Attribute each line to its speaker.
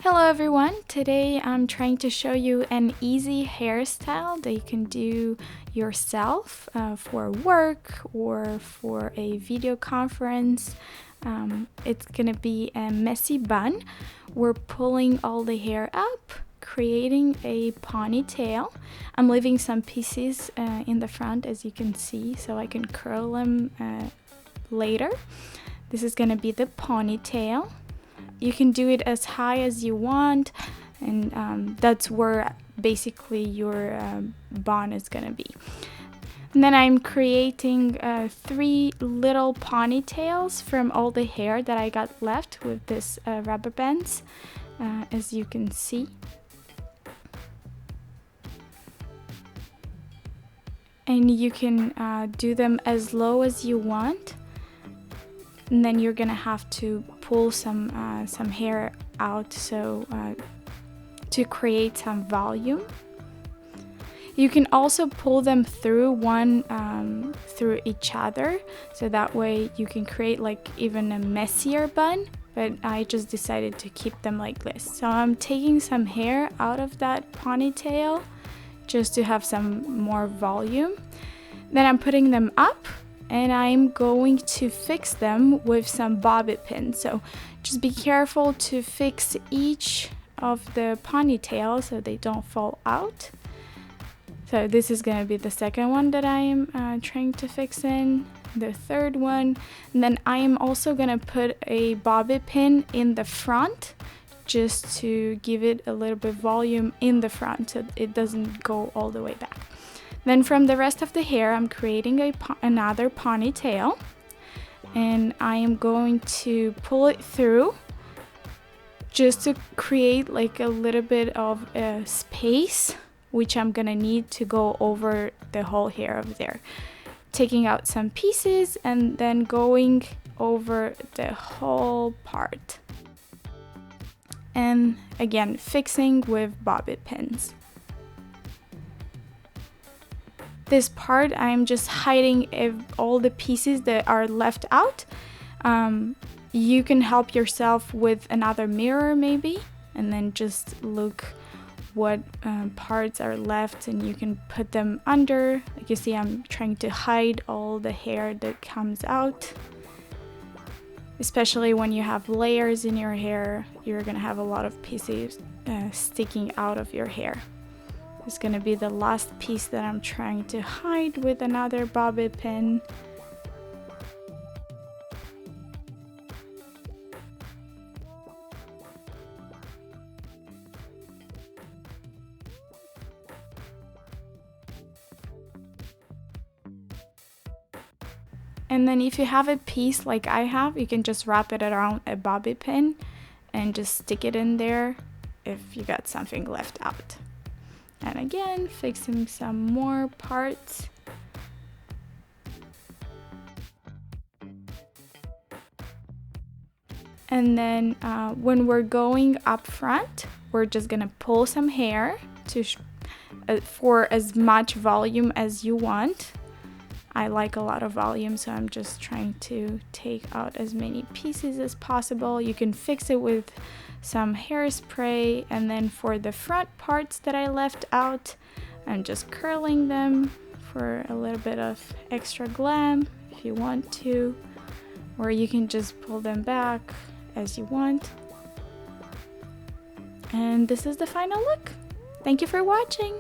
Speaker 1: Hello everyone, today I'm trying to show you an easy hairstyle that you can do yourself for work or for a video conference. It's gonna be a messy bun. We're pulling all the hair up, creating a ponytail. I'm leaving some pieces in the front, as you can see, so I can curl them later. This is gonna be the ponytail. You can do it as high as you want, and that's where basically your bun is gonna be. And then I'm creating 3 little ponytails from all the hair that I got left with this rubber bands, as you can see. And you can do them as low as you want. And then you're gonna have to pull some hair out to create some volume. You can also pull them through through each other, so that way you can create like even a messier bun, but I just decided to keep them like this. So I'm taking some hair out of that ponytail just to have some more volume. Then I'm putting them up, and I'm going to fix them with some bobby pins. So just be careful to fix each of the ponytails so they don't fall out. So this is gonna be the second one that I am trying to fix in, the third one. And then I am also gonna put a bobby pin in the front just to give it a little bit volume in the front so it doesn't go all the way back. Then from the rest of the hair, I'm creating another ponytail, and I am going to pull it through just to create like a little bit of a space, which I'm gonna need to go over the whole hair of there. Taking out some pieces and then going over the whole part. And again, fixing with bobby pins. This part, I'm just hiding all the pieces that are left out. You can help yourself with another mirror maybe, and then just look what parts are left, and you can put them under. Like you see, I'm trying to hide all the hair that comes out. Especially when you have layers in your hair, you're gonna have a lot of pieces sticking out of your hair. It's gonna be the last piece that I'm trying to hide with another bobby pin. And then if you have a piece like I have, you can just wrap it around a bobby pin and just stick it in there if you got something left out. And again, fixing some more parts. And then when we're going up front, we're just gonna pull some hair for as much volume as you want. I like a lot of volume, so I'm just trying to take out as many pieces as possible. You can fix it with some hairspray, and then for the front parts that I left out, I'm just curling them for a little bit of extra glam if you want to, or you can just pull them back as you want. And this is the final look. Thank you for watching.